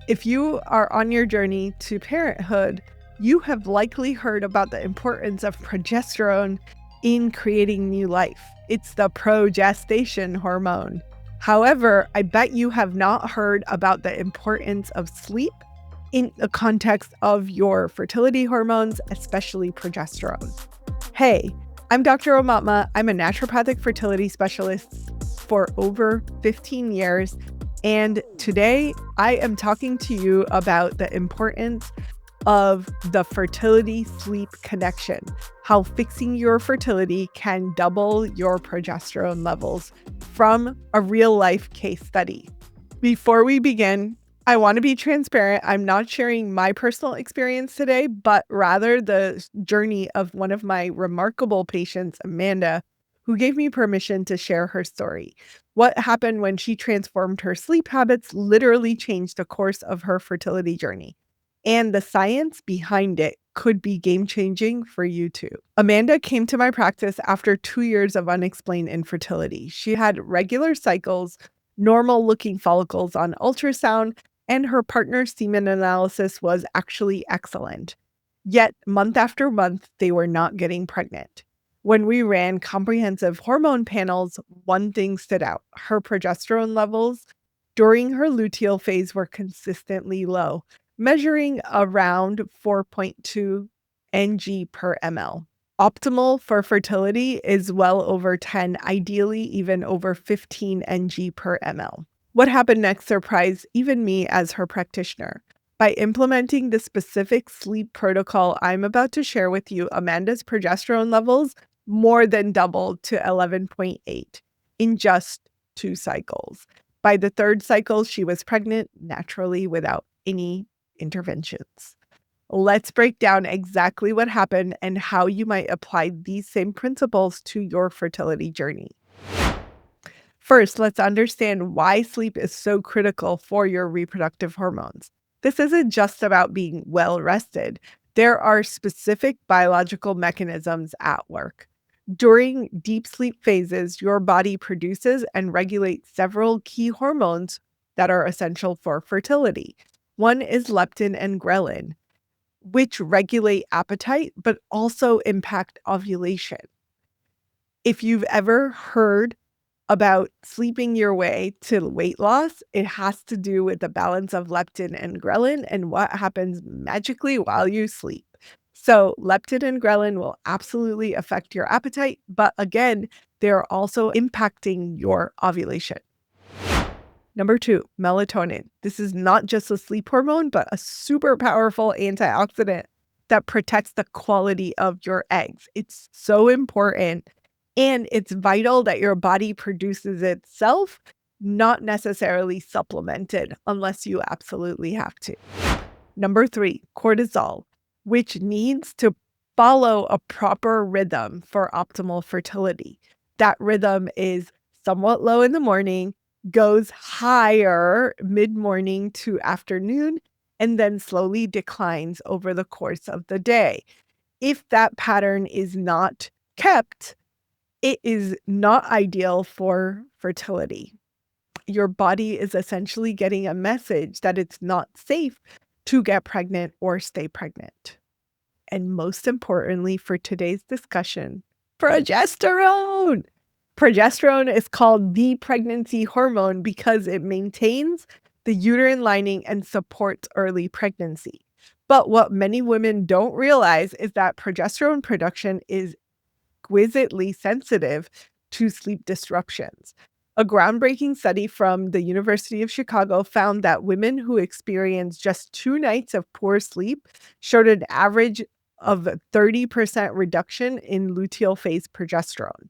If you are on your journey to parenthood, you have likely heard about the importance of progesterone in creating new life. It's the progestation hormone. However, I bet you have not heard about the importance of sleep in the context of your fertility hormones, especially progesterone. Hey, I'm Dr. Omatma. I'm a naturopathic fertility specialist for over 15 years. And today I am talking to you about the importance of the fertility-sleep connection, how fixing your fertility can double your progesterone levels from a real-life case study. Before we begin, I want to be transparent. I'm not sharing my personal experience today, but rather the journey of one of my remarkable patients, Amanda, who gave me permission to share her story. What happened when she transformed her sleep habits literally changed the course of her fertility journey. And the science behind it could be game-changing for you too. Amanda came to my practice after 2 years of unexplained infertility. She had regular cycles, normal-looking follicles on ultrasound, and her partner's semen analysis was actually excellent. Yet, month after month, they were not getting pregnant. When we ran comprehensive hormone panels, one thing stood out. Her progesterone levels during her luteal phase were consistently low, measuring around 4.2 ng per ml. Optimal for fertility is well over 10, ideally even over 15 ng per ml. What happened next surprised even me as her practitioner. By implementing the specific sleep protocol I'm about to share with you, Amanda's progesterone levels more than doubled to 11.8 in just 2 cycles. By the 3rd cycle, she was pregnant naturally without any interventions. Let's break down exactly what happened and how you might apply these same principles to your fertility journey. First, let's understand why sleep is so critical for your reproductive hormones. This isn't just about being well rested. There are specific biological mechanisms at work. During deep sleep phases, your body produces and regulates several key hormones that are essential for fertility. One is leptin and ghrelin, which regulate appetite but also impact ovulation. If you've ever heard about sleeping your way to weight loss, it has to do with the balance of leptin and ghrelin and what happens magically while you sleep. So leptin and ghrelin will absolutely affect your appetite, but again, they're also impacting your ovulation. Number 2, melatonin. This is not just a sleep hormone, but a super powerful antioxidant that protects the quality of your eggs. It's so important. And it's vital that your body produces itself, not necessarily supplemented unless you absolutely have to. Number 3, cortisol, which needs to follow a proper rhythm for optimal fertility. That rhythm is somewhat low in the morning, goes higher mid-morning to afternoon, and then slowly declines over the course of the day. If that pattern is not kept, it is not ideal for fertility. Your body is essentially getting a message that it's not safe to get pregnant or stay pregnant. And most importantly for today's discussion, progesterone. Progesterone is called the pregnancy hormone because it maintains the uterine lining and supports early pregnancy. But what many women don't realize is that progesterone production is exquisitely sensitive to sleep disruptions. A groundbreaking study from the University of Chicago found that women who experienced just 2 nights of poor sleep showed an average of 30% reduction in luteal phase progesterone.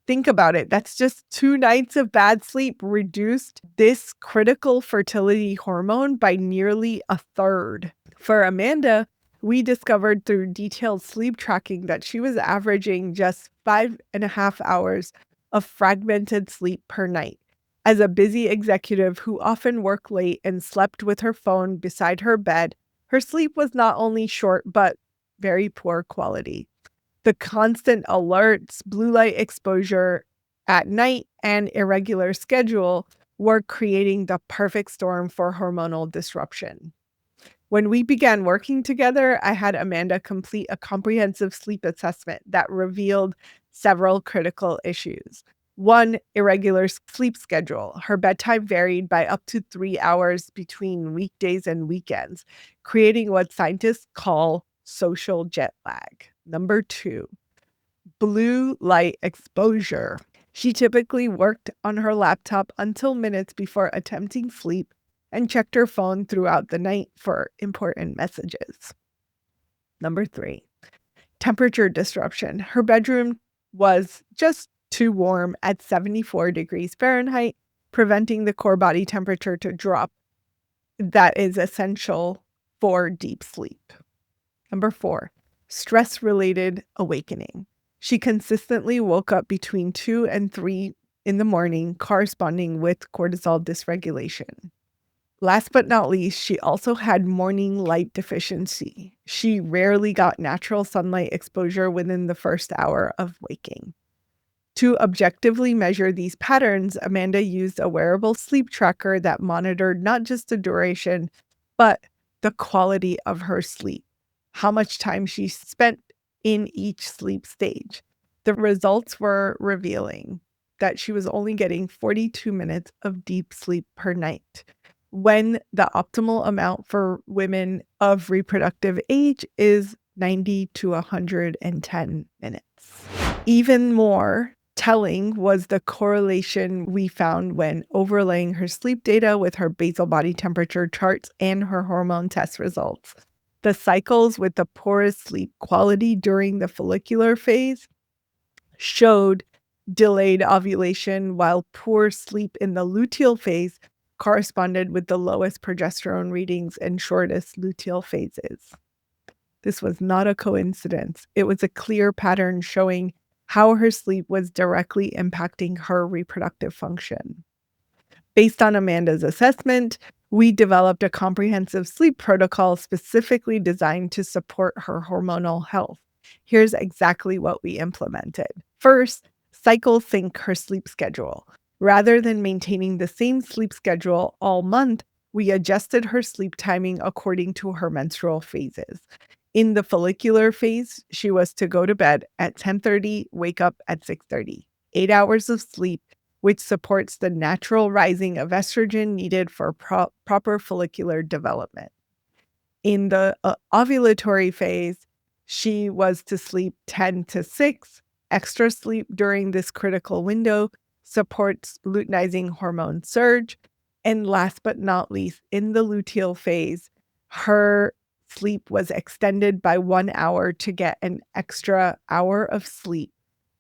Think about it. That's just 2 nights of bad sleep reduced this critical fertility hormone by nearly a third. For Amanda, we discovered through detailed sleep tracking that she was averaging just 5.5 hours of fragmented sleep per night. As a busy executive who often worked late and slept with her phone beside her bed, her sleep was not only short, but very poor quality. The constant alerts, blue light exposure at night, and irregular schedule were creating the perfect storm for hormonal disruption. When we began working together, I had Amanda complete a comprehensive sleep assessment that revealed several critical issues. One, irregular sleep schedule. Her bedtime varied by up to 3 hours between weekdays and weekends, creating what scientists call social jet lag. Number two, blue light exposure. She typically worked on her laptop until minutes before attempting sleep and checked her phone throughout the night for important messages. Number three, temperature disruption. Her bedroom was just too warm at 74 degrees Fahrenheit, preventing the core body temperature to drop. That is essential for deep sleep. Number four, stress-related awakening. She consistently woke up between 2 and 3 in the morning, corresponding with cortisol dysregulation. Last but not least, she also had morning light deficiency. She rarely got natural sunlight exposure within the first hour of waking. To objectively measure these patterns, Amanda used a wearable sleep tracker that monitored not just the duration, but the quality of her sleep, how much time she spent in each sleep stage. The results were revealing that she was only getting 42 minutes of deep sleep per night, when the optimal amount for women of reproductive age is 90 to 110 minutes. Even more telling was the correlation we found when overlaying her sleep data with her basal body temperature charts and her hormone test results. The cycles with the poorest sleep quality during the follicular phase showed delayed ovulation, while poor sleep in the luteal phase corresponded with the lowest progesterone readings and shortest luteal phases. This was not a coincidence. It was a clear pattern showing how her sleep was directly impacting her reproductive function. Based on Amanda's assessment, we developed a comprehensive sleep protocol specifically designed to support her hormonal health. Here's exactly what we implemented. First, cycle sync her sleep schedule. Rather than maintaining the same sleep schedule all month, we adjusted her sleep timing according to her menstrual phases. In the follicular phase, she was to go to bed at 10:30, wake up at 6:30. 8 hours of sleep, which supports the natural rising of estrogen needed for proper follicular development. In the ovulatory phase, she was to sleep 10 to 6. Extra sleep during this critical window supports luteinizing hormone surge. And last but not least, in the luteal phase, her sleep was extended by 1 hour to get an extra hour of sleep.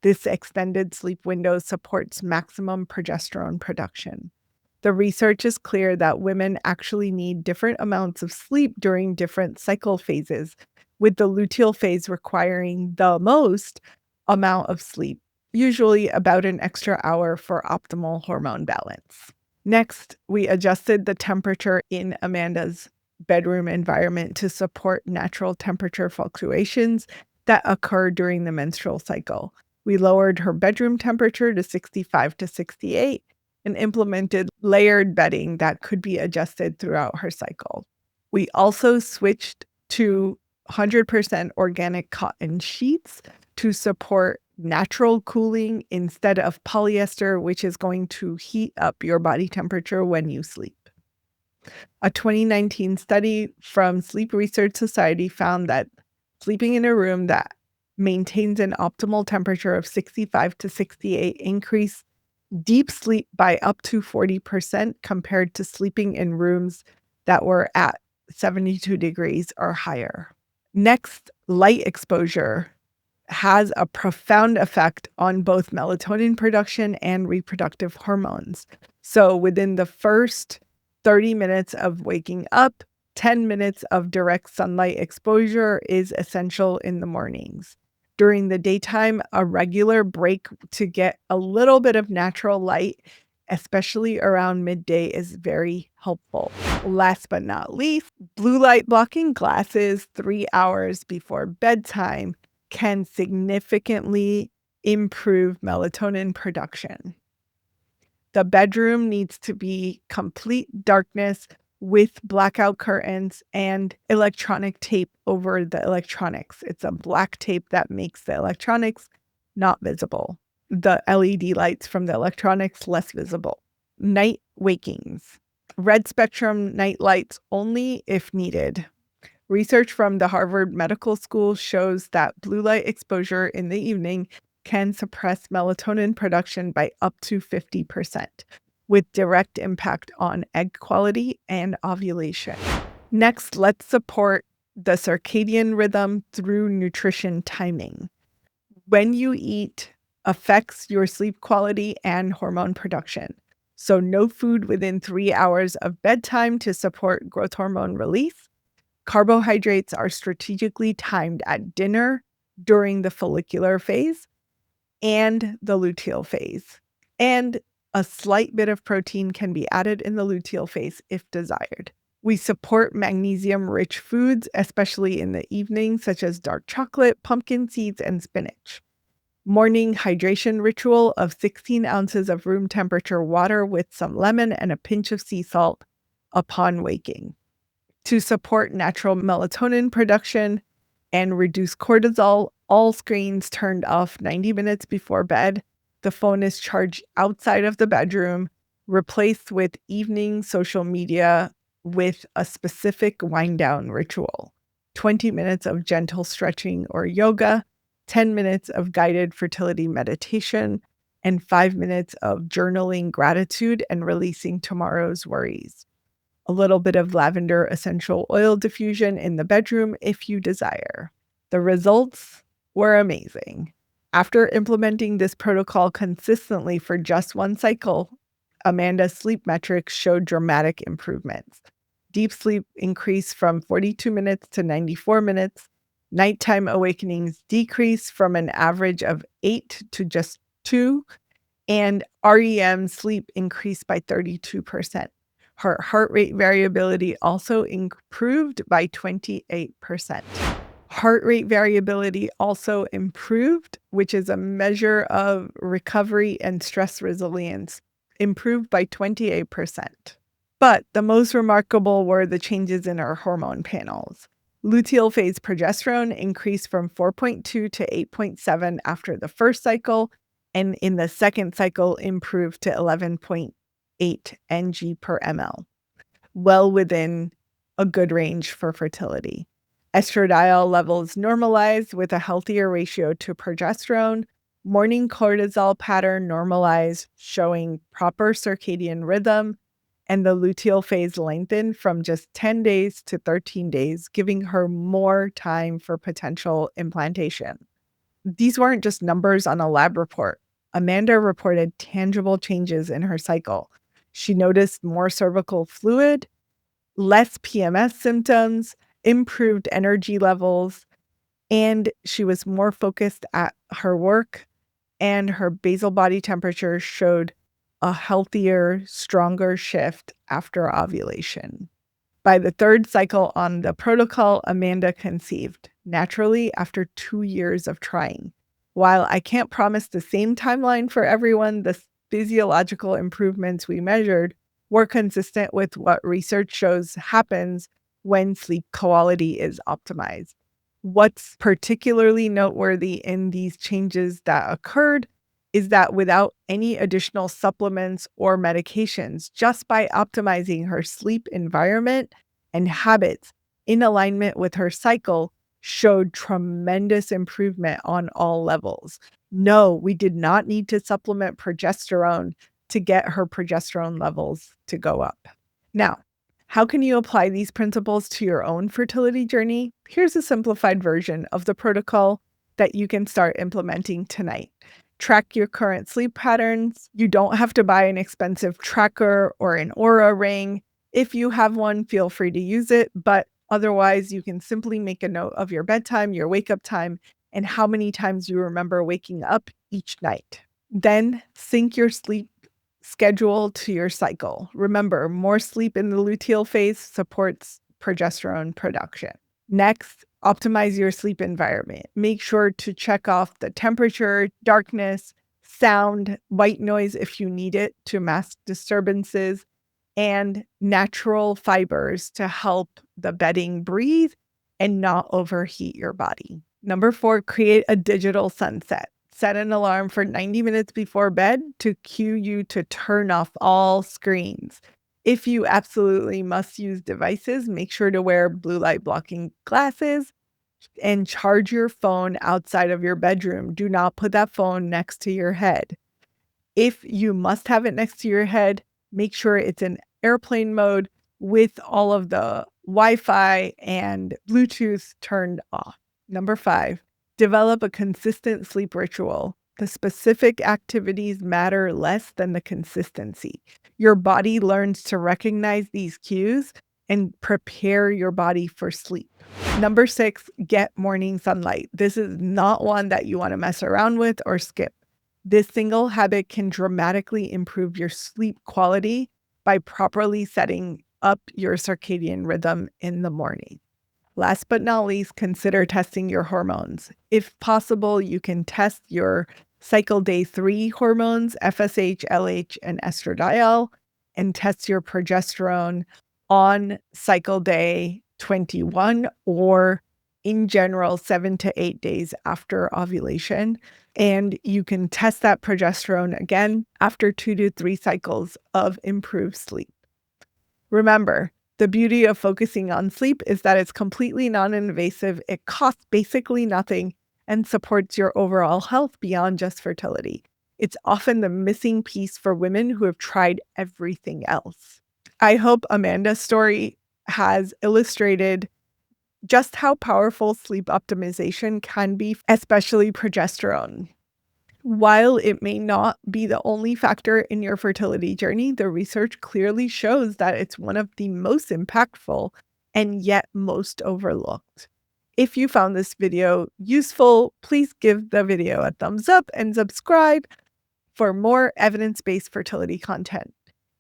This extended sleep window supports maximum progesterone production. The research is clear that women actually need different amounts of sleep during different cycle phases, with the luteal phase requiring the most amount of sleep, usually about an extra hour for optimal hormone balance. Next, we adjusted the temperature in Amanda's bedroom environment to support natural temperature fluctuations that occur during the menstrual cycle. We lowered her bedroom temperature to 65 to 68 and implemented layered bedding that could be adjusted throughout her cycle. We also switched to 100% organic cotton sheets to support natural cooling instead of polyester, which is going to heat up your body temperature when you sleep. A 2019 study from Sleep Research Society found that sleeping in a room that maintains an optimal temperature of 65 to 68 increased deep sleep by up to 40% compared to sleeping in rooms that were at 72 degrees or higher. Next, light exposure has a profound effect on both melatonin production and reproductive hormones. So within the first 30 minutes of waking up, 10 minutes of direct sunlight exposure is essential in the mornings. During the daytime, a regular break to get a little bit of natural light, especially around midday, is very helpful. Last but not least, blue light blocking glasses 3 hours before bedtime can significantly improve melatonin production. The bedroom needs to be complete darkness with blackout curtains and electronic tape over the electronics. It's a black tape that makes the electronics not visible. The LED lights from the electronics less visible. Night wakings. Red spectrum night lights only if needed. Research from the Harvard Medical School shows that blue light exposure in the evening can suppress melatonin production by up to 50%, with direct impact on egg quality and ovulation. Next, let's support the circadian rhythm through nutrition timing. When you eat affects your sleep quality and hormone production. So no food within 3 hours of bedtime to support growth hormone release. Carbohydrates are strategically timed at dinner, during the follicular phase, and the luteal phase. And a slight bit of protein can be added in the luteal phase if desired. We support magnesium-rich foods, especially in the evening, such as dark chocolate, pumpkin seeds, and spinach. Morning hydration ritual of 16 ounces of room temperature water with some lemon and a pinch of sea salt upon waking. To support natural melatonin production and reduce cortisol, all screens turned off 90 minutes before bed. The phone is charged outside of the bedroom, replaced with evening social media with a specific wind down ritual. 20 minutes of gentle stretching or yoga, 10 minutes of guided fertility meditation, and 5 minutes of journaling gratitude and releasing tomorrow's worries. A little bit of lavender essential oil diffusion in the bedroom if you desire. The results were amazing. After implementing this protocol consistently for just one cycle, Amanda's sleep metrics showed dramatic improvements. Deep sleep increased from 42 minutes to 94 minutes. Nighttime awakenings decreased from an average of 8 to just 2, and REM sleep increased by 32%. Her heart rate variability also improved by 28%. Heart rate variability also improved, which is a measure of recovery and stress resilience, improved by 28%. But the most remarkable were the changes in her hormone panels. Luteal phase progesterone increased from 4.2 to 8.7 after the first cycle, and in the second cycle improved to 11.8 ng per ml, well within a good range for fertility. Estradiol levels normalized with a healthier ratio to progesterone. Morning cortisol pattern normalized, showing proper circadian rhythm, and the luteal phase lengthened from just 10 days to 13 days, giving her more time for potential implantation. These weren't just numbers on a lab report. Amanda reported tangible changes in her cycle. She noticed more cervical fluid, less PMS symptoms, improved energy levels, and she was more focused at her work, and her basal body temperature showed a healthier, stronger shift after ovulation. By the third cycle on the protocol, Amanda conceived naturally after 2 years of trying. While I can't promise the same timeline for everyone, the physiological improvements we measured were consistent with what research shows happens when sleep quality is optimized. What's particularly noteworthy in these changes that occurred is that without any additional supplements or medications, just by optimizing her sleep environment and habits in alignment with her cycle, showed tremendous improvement on all levels. No, we did not need to supplement progesterone to get her progesterone levels to go up. Now, how can you apply these principles to your own fertility journey? Here's a simplified version of the protocol that you can start implementing tonight. Track your current sleep patterns. You don't have to buy an expensive tracker or an Oura ring. If you have one, feel free to use it, but otherwise you can simply make a note of your bedtime, your wake up time, and how many times you remember waking up each night. Then sync your sleep schedule to your cycle. Remember, more sleep in the luteal phase supports progesterone production. Next, optimize your sleep environment. Make sure to check off the temperature, darkness, sound, white noise if you need it to mask disturbances, and natural fibers to help the bedding breathe and not overheat your body. Number 4, create a digital sunset. Set an alarm for 90 minutes before bed to cue you to turn off all screens. If you absolutely must use devices, make sure to wear blue light blocking glasses and charge your phone outside of your bedroom. Do not put that phone next to your head. If you must have it next to your head, make sure it's in airplane mode with all of the Wi-Fi and Bluetooth turned off. Number 5, develop a consistent sleep ritual. The specific activities matter less than the consistency. Your body learns to recognize these cues and prepare your body for sleep. Number 6, get morning sunlight. This is not one that you want to mess around with or skip. This single habit can dramatically improve your sleep quality by properly setting up your circadian rhythm in the morning. Last but not least, consider testing your hormones. If possible, you can test your cycle day 3 hormones, FSH, LH, and estradiol, and test your progesterone on cycle day 21 or in general 7 to 8 days after ovulation. And you can test that progesterone again after 2 to 3 cycles of improved sleep. Remember, the beauty of focusing on sleep is that it's completely non-invasive, it costs basically nothing, and supports your overall health beyond just fertility. It's often the missing piece for women who have tried everything else. I hope Amanda's story has illustrated just how powerful sleep optimization can be, especially progesterone. While it may not be the only factor in your fertility journey, the research clearly shows that it's one of the most impactful and yet most overlooked. If you found this video useful, please give the video a thumbs up and subscribe for more evidence-based fertility content.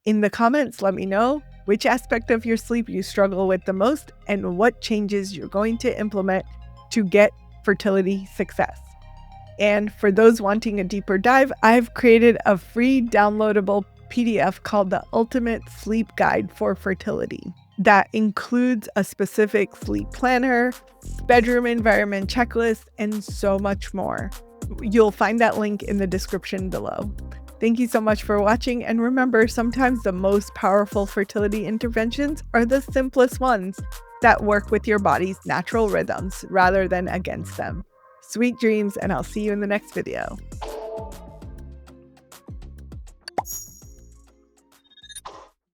In the comments, let me know which aspect of your sleep you struggle with the most and what changes you're going to implement to get fertility success. And for those wanting a deeper dive, I've created a free downloadable PDF called the Ultimate Sleep Guide for Fertility that includes a specific sleep planner, bedroom environment checklist, and so much more. You'll find that link in the description below. Thank you so much for watching, and remember, sometimes the most powerful fertility interventions are the simplest ones that work with your body's natural rhythms rather than against them. Sweet dreams, and I'll see you in the next video.